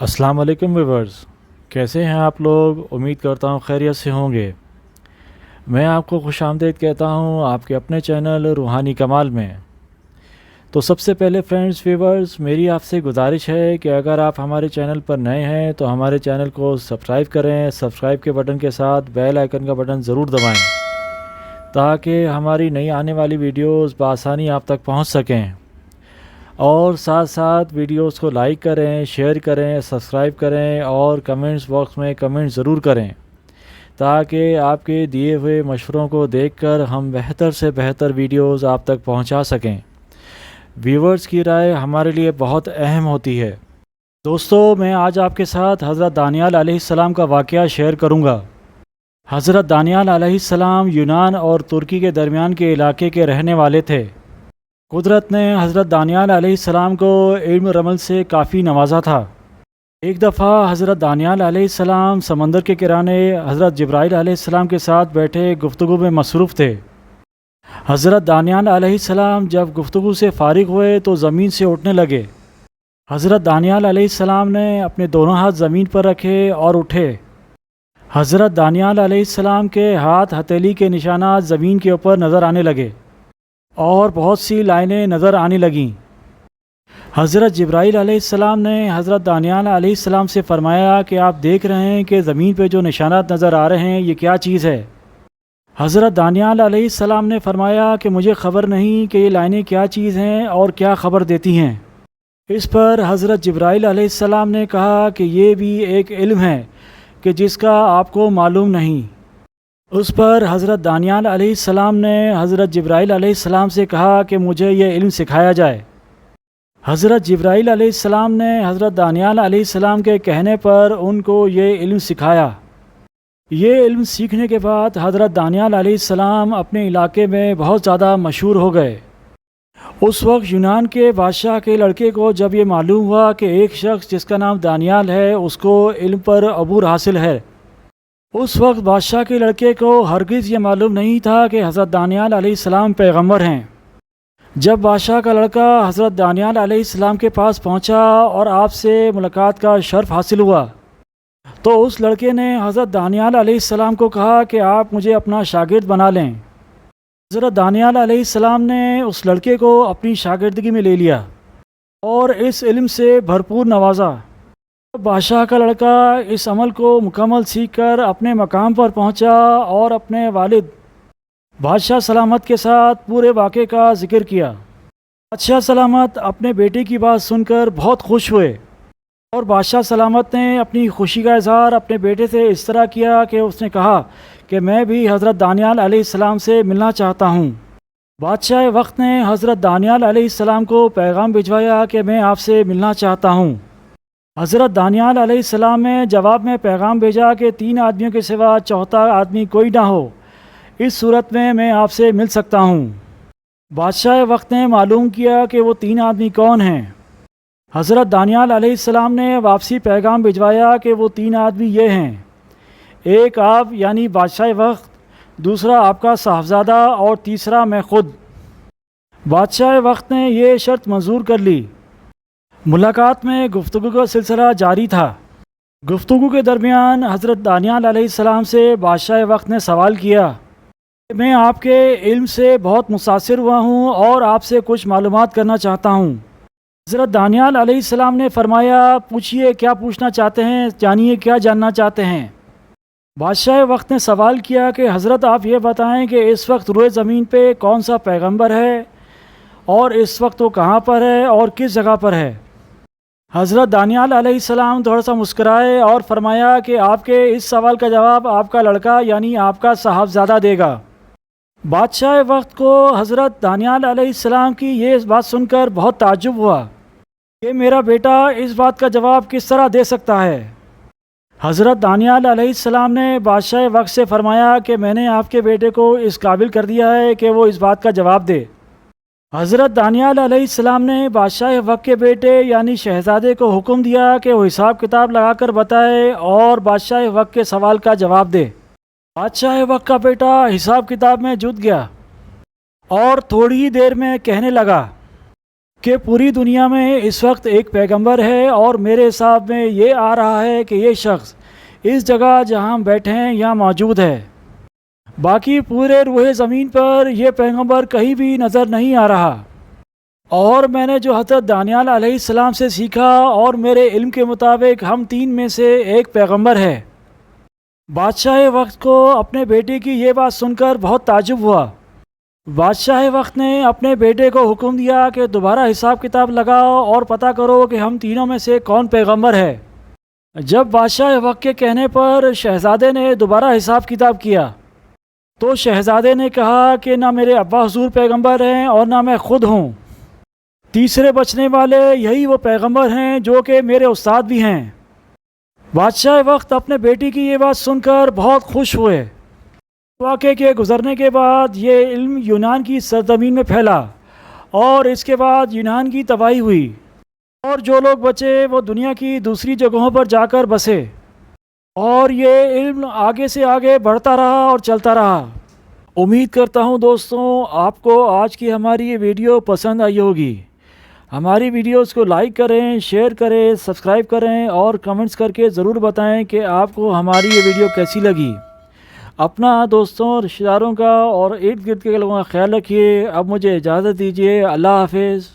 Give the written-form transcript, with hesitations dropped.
अस्सलाम वालेकुम व्यूअर्स, कैसे हैं आप लोग। उम्मीद करता हूँ खैरियत से होंगे। मैं आपको खुशामदीद कहता हूँ आपके अपने चैनल रूहानी कमाल में। तो सबसे पहले फ्रेंड्स व्यूअर्स, मेरी आपसे गुजारिश है कि अगर आप हमारे चैनल पर नए हैं तो हमारे चैनल को सब्सक्राइब करें। सब्सक्राइब के बटन के साथ बेल आइकन का बटन ज़रूर दबाएं ताकि हमारी नई आने वाली वीडियोस बआसानी आप तक पहुंच सकें। और साथ साथ वीडियोस को लाइक करें, शेयर करें, सब्सक्राइब करें और कमेंट्स बॉक्स में कमेंट ज़रूर करें ताकि आपके दिए हुए मशवरों को देखकर हम बेहतर से बेहतर वीडियोस आप तक पहुंचा सकें। व्यूअर्स की राय हमारे लिए बहुत अहम होती है। दोस्तों, मैं आज आपके साथ हज़रत दानियाल अलैहिस्सलाम का वाक़या शेयर करूंगा। हज़रत दानियाल अलैहिस्सलाम यूनान और तुर्की के दरमियान के इलाके के रहने वाले थे। कुदरत ने हज़रत दानियाल अलैहिस्सलाम को इल्म रमल से काफ़ी नवाजा था। एक दफ़ा हज़रत दानियाल अलैहिस्सलाम समंदर के किनारे हज़रत जिब्राइल अलैहिस्सलाम के साथ बैठे गुफ्तगू में मसरूफ़ थे। हज़रत दानियाल अलैहिस्सलाम जब गुफ्तगू से फ़ारिग हुए तो ज़मीन से उठने लगे। हज़रत दानियाल अलैहिस्सलाम ने अपने दोनों हाथ ज़मीन पर रखे और उठे। हज़रत दानियाल अलैहिस्सलाम के हाथ हथेली के निशानात ज़मीन के ऊपर नज़र आने लगे और बहुत सी लाइनें नज़र आने लगीं। हज़रत जिब्राइल अलैहिस्सलाम ने हज़रत दानियाल अलैहिस्सलाम से फ़रमाया कि आप देख रहे हैं कि ज़मीन पे जो निशानात नज़र आ रहे हैं ये क्या चीज़ है। हज़रत दानियाल अलैहिस्सलाम ने फ़रमाया कि मुझे ख़बर नहीं कि ये लाइनें क्या चीज़ हैं और क्या ख़बर देती हैं। इस पर हज़रत जिब्राइल अलैहिस्सलाम ने कहा कि ये भी एक इल्म है कि जिसका आपको मालूम नहीं। उस पर हज़रत दानियाल अलैहिस्सलाम ने हज़रत जिब्राइल अलैहिस्सलाम से कहा कि मुझे यह इल्म सिखाया जाए। हज़रत जिब्राइल अलैहिस्सलाम ने हज़रत दानियाल अलैहिस्सलाम के कहने पर उनको ये इल्म सिखाया। ये इल्म सीखने के बाद हज़रत दानियाल अलैहिस्सलाम अपने इलाके में बहुत ज़्यादा मशहूर हो गए। उस वक्त यूनान के बादशाह के लड़के को जब ये मालूम हुआ कि एक शख्स जिसका नाम दानियाल है उसको इल्म पर अबूर हासिल है, उस वक्त बादशाह के लड़के को हरगिज़ ये मालूम नहीं था कि हज़रत दानियाल अलैहिस्सलाम पैगंबर हैं। जब बादशाह का लड़का हज़रत दानियाल अलैहिस्सलाम के पास पहुंचा और आपसे मुलाकात का शर्फ हासिल हुआ तो उस लड़के ने हज़रत दानियाल अलैहिस्सलाम को कहा कि आप मुझे अपना शागिर्द बना लें। हज़रत दानियाल अलैहिस्सलाम ने उस लड़के को अपनी शागिर्दगी में ले लिया और इस इल्म से भरपूर नवाजा। बादशाह का लड़का इस अमल को मुकम्मल सीखकर अपने मकाम पर पहुंचा और अपने वालिद बादशाह सलामत के साथ पूरे वाक़े का ज़िक्र किया। बादशाह सलामत अपने बेटे की बात सुनकर बहुत खुश हुए और बादशाह सलामत ने अपनी खुशी का इज़हार अपने बेटे से इस तरह किया कि उसने कहा कि मैं भी हज़रत दानियाल अलैहिस्सलाम से मिलना चाहता हूँ। बादशाह वक्त ने हज़रत दानियाल अलैहिस्सलाम को पैगाम भिजवाया कि मैं आपसे मिलना चाहता हूँ। हज़रत दानियाल अलैहिस्सलाम ने जवाब में पैगाम भेजा कि 3 आदमियों के सिवा चौथा आदमी कोई ना हो, इस सूरत में मैं आपसे मिल सकता हूँ। बादशाह वक्त ने मालूम किया कि वो 3 आदमी कौन हैं। हज़रत दानियाल अलैहिस्सलाम ने वापसी पैगाम भिजवाया कि वो 3 आदमी ये हैं, एक आप यानी बादशाह वक्त, दूसरा आपका साहबजादा और तीसरा मैं ख़ुद। बादशाह वक्त ने यह शर्त मंजूर कर ली। मुलाकात में गुफ्तगू का सिलसिला जारी था। गुफ्तगू के दरमियान हज़रत दानियाल अलैहिस्सलाम से बादशाह वक्त ने सवाल किया कि मैं आपके इल्म से बहुत मुतासिर हुआ हूँ और आपसे कुछ मालूमात करना चाहता हूँ। हज़रत दानियाल अलैहिस्सलाम ने फरमाया, पूछिए क्या पूछना चाहते हैं, जानिए क्या जानना चाहते हैं। बादशाह वक्त ने सवाल किया कि हज़रत आप ये बताएं कि इस वक्त रोए ज़मीन पे कौन सा पैगंबर है और इस वक्त वो कहाँ पर है और किस जगह पर है। हज़रत दानियाल अलैहिस्सलाम थोड़ा सा मुस्कराए और फरमाया कि आपके इस सवाल का जवाब आपका लड़का यानी आपका साहबजादा देगा। बादशाह वक्त को हज़रत दानियाल अलैहिस्सलाम की ये बात सुनकर बहुत ताज्जुब हुआ कि मेरा बेटा इस बात का जवाब किस तरह दे सकता है। हज़रत दानियाल अलैहिस्सलाम ने बादशाह वक्त से फ़रमाया कि मैंने आपके बेटे को इस काबिल कर दिया है कि वो इस बात का जवाब दे। हज़रत दानियाल अलैहिस्सलाम ने बादशाह वक्त के बेटे यानी शहज़ादे को हुक्म दिया कि वो हिसाब किताब लगाकर बताए और बादशाह वक्त के सवाल का जवाब दे। बादशाह वक्त का बेटा हिसाब किताब में जुट गया और थोड़ी ही देर में कहने लगा, کہ پوری دنیا میں اس وقت ایک پیغمبر ہے اور میرے حساب میں یہ آ رہا ہے کہ یہ شخص اس جگہ جہاں ہم بیٹھے ہیں یہاں موجود ہے۔ باقی پورے روئے زمین پر یہ پیغمبر کہیں بھی نظر نہیں آ رہا۔ اور میں نے جو حضرت دانیال علیہ السلام سے سیکھا اور میرے علم کے مطابق ہم 3 میں سے ایک پیغمبر ہے۔ بادشاہ وقت کو اپنے بیٹے کی یہ بات سن کر بہت تعجب ہوا۔ بادشاہ وقت نے اپنے بیٹے کو حکم دیا کہ دوبارہ حساب کتاب لگاؤ اور پتہ کرو کہ ہم تینوں میں سے کون پیغمبر ہے۔ جب بادشاہ وقت کے کہنے پر شہزادے نے دوبارہ حساب کتاب کیا تو شہزادے نے کہا کہ نہ میرے ابا حضور پیغمبر ہیں اور نہ میں خود ہوں، تیسرے بچنے والے یہی وہ پیغمبر ہیں جو کہ میرے استاد بھی ہیں۔ بادشاہ وقت اپنے بیٹی کی یہ بات سن کر بہت خوش ہوئے۔ واقعے کے گزرنے کے بعد یہ علم یونان کی سرزمین میں پھیلا اور اس کے بعد یونان کی تباہی ہوئی، اور جو لوگ بچے وہ دنیا کی دوسری جگہوں پر جا کر بسے، اور یہ علم آگے سے آگے بڑھتا رہا اور چلتا رہا۔ امید کرتا ہوں دوستوں آپ کو آج کی ہماری یہ ویڈیو پسند آئی ہوگی۔ ہماری ویڈیوز کو لائک کریں، شیئر کریں، سبسکرائب کریں اور کمنٹس کر کے ضرور بتائیں کہ آپ کو ہماری یہ ویڈیو کیسی لگی۔ اپنا دوستوں، رشتہ داروں کا اور ارد گرد کے لوگوں کا خیال رکھیے۔ اب مجھے اجازت دیجیے۔ اللہ حافظ۔